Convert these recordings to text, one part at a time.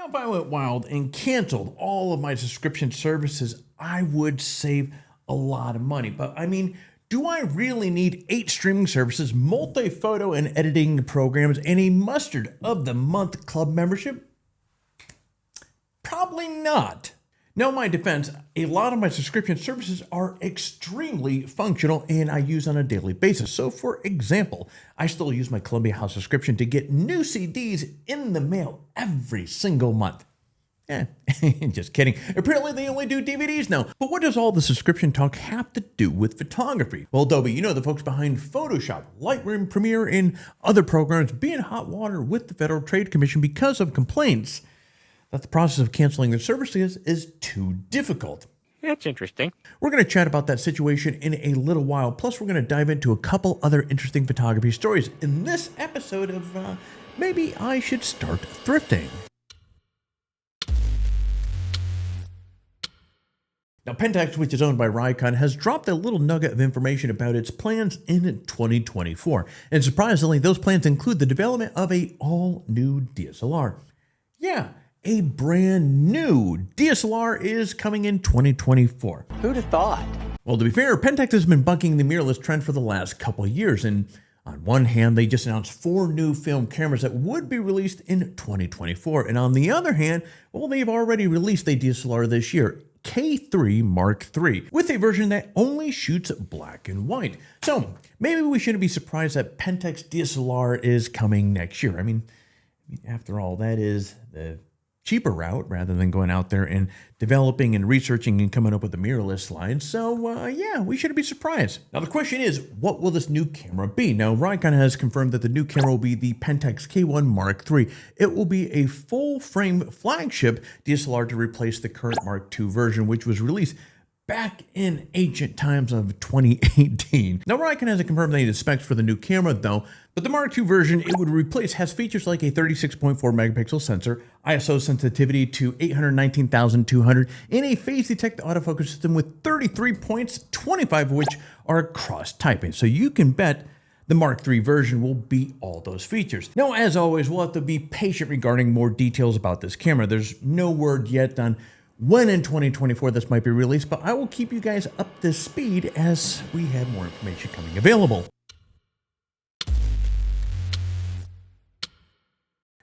Now, if I went wild and canceled all of my subscription services, I would save a lot of money. But I mean, do I really need 8 streaming services, multi-photo and editing programs, and a mustard of the month club membership? Probably not. Now, in my defense, a lot of my subscription services are extremely functional and I use on a daily basis. So, for example, I still use my Columbia House subscription to get new CDs in the mail every single month. Just kidding. Apparently they only do DVDs now. But what does all the subscription talk have to do with photography? Well, Adobe, you know, the folks behind Photoshop, Lightroom, Premiere, and other programs being hot water with the Federal Trade Commission because of complaints that the process of canceling their services is too difficult. That's interesting. We're going to chat about that situation in a little while. Plus, we're going to dive into a couple other interesting photography stories in this episode of Maybe I Should Start Thrifting. Now, Pentax, which is owned by Nikon, has dropped a little nugget of information about its plans in 2024. And surprisingly, those plans include the development of an all-new DSLR. Yeah, a brand new DSLR is coming in 2024. Who'd have thought? Well, to be fair, Pentax has been bucking the mirrorless trend for the last couple of years. And on one hand, they just announced 4 new film cameras that would be released in 2024. And on the other hand, well, they've already released a DSLR this year, K3 Mark III, with a version that only shoots black and white. So maybe we shouldn't be surprised that Pentax DSLR is coming next year. I mean, after all, that is the cheaper route rather than going out there and developing and researching and coming up with a mirrorless line. So yeah, we shouldn't be surprised. Now the question is, what will this new camera be? Now Nikon has confirmed that the new camera will be the Pentax K1 Mark III. It will be a full frame flagship DSLR to replace the current Mark II version, which was released back in ancient times of 2018. Now, Nikon hasn't confirmed any of the specs for the new camera though, but the Mark II version it would replace has features like a 36.4 megapixel sensor, ISO sensitivity to 819,200, and a phase detect autofocus system with 33 points, 25 of which are cross-typing. So you can bet the Mark III version will beat all those features. Now, as always, we'll have to be patient regarding more details about this camera. There's no word yet on when in 2024 this might be released, but I will keep you guys up to speed as we have more information coming available.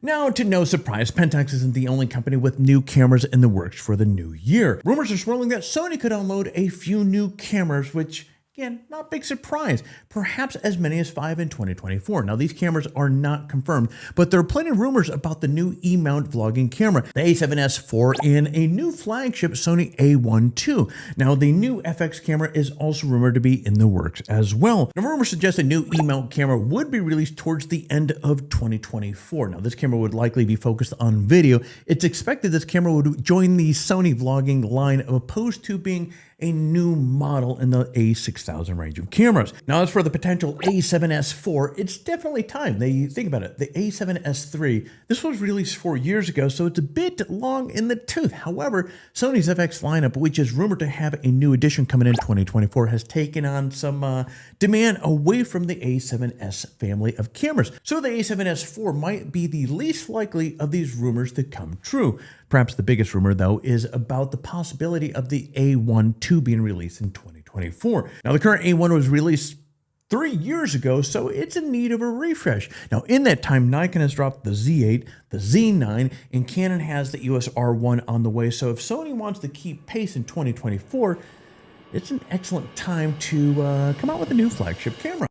Now, to no surprise, Pentax isn't the only company with new cameras in the works for the new year. Rumors are swirling that Sony could unload a few new cameras, which, again, not a big surprise. Perhaps as many as 5 in 2024. Now, these cameras are not confirmed, but there are plenty of rumors about the new E-mount vlogging camera, the A7S IV, and a new flagship Sony A1 II. Now, the new FX camera is also rumored to be in the works as well. Now, rumors suggest a new E-mount camera would be released towards the end of 2024. Now, this camera would likely be focused on video. It's expected this camera would join the Sony vlogging line, opposed to being a new model in the A6000 range of cameras. Now, as for the potential A7S IV, it's definitely time. Think about it, the A7S III, this was released 4 years ago, so it's a bit long in the tooth. However, Sony's FX lineup, which is rumored to have a new edition coming in 2024, has taken on some demand away from the A7S family of cameras. So the A7S IV might be the least likely of these rumors to come true. Perhaps the biggest rumor, though, is about the possibility of the A1 II being released in 2024. Now, the current A1 was released 3 years ago, so it's in need of a refresh. Now, in that time, Nikon has dropped the Z8, the Z9, and Canon has the EOS R1 on the way. So if Sony wants to keep pace in 2024, it's an excellent time to come out with a new flagship camera.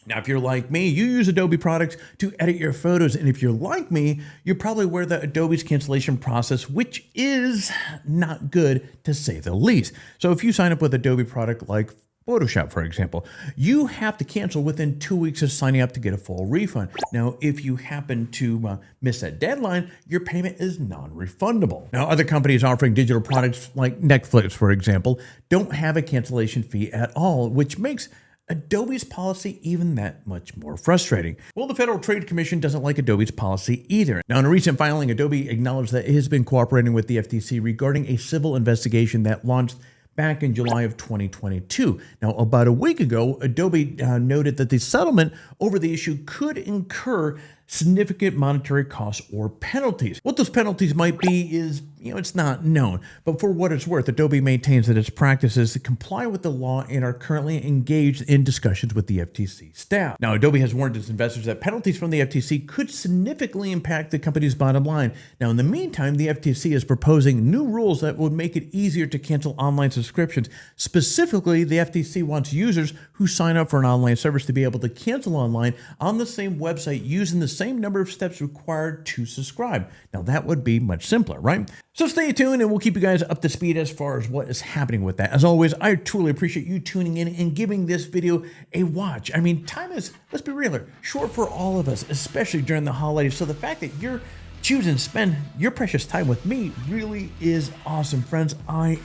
Now, if you're like me, you use Adobe products to edit your photos. And if you're like me, you're probably aware that Adobe's cancellation process, which is not good to say the least. So if you sign up with Adobe product like Photoshop, for example, you have to cancel within 2 weeks of signing up to get a full refund. Now, if you happen to miss that deadline, your payment is non-refundable. Now, other companies offering digital products like Netflix, for example, don't have a cancellation fee at all, which makes Adobe's policy even that much more frustrating. Well, the Federal Trade Commission doesn't like Adobe's policy either. Now, in a recent filing, Adobe acknowledged that it has been cooperating with the FTC regarding a civil investigation that launched back in July of 2022. Now, about a week ago, Adobe noted that the settlement over the issue could incur significant monetary costs or penalties. What those penalties might be is, it's not known. But for what it's worth, Adobe maintains that its practices comply with the law and are currently engaged in discussions with the FTC staff. Now, Adobe has warned its investors that penalties from the FTC could significantly impact the company's bottom line. Now, in the meantime, the FTC is proposing new rules that would make it easier to cancel online subscriptions. Specifically, the FTC wants users who sign up for an online service to be able to cancel online on the same website using the same number of steps required to subscribe. Now, that would be much simpler, right? So stay tuned and we'll keep you guys up to speed as far as what is happening with that. As always, I truly appreciate you tuning in and giving this video a watch. I mean, time is, let's be real, short for all of us, especially during the holidays. So the fact that you're choosing to spend your precious time with me really is awesome, friends. I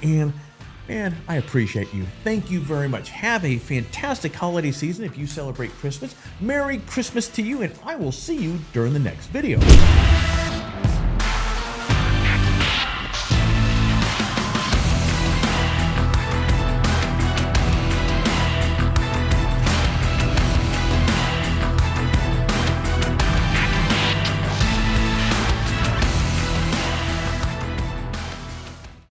appreciate you. Thank you very much. Have a fantastic holiday season if you celebrate Christmas. Merry Christmas to you, and I will see you during the next video.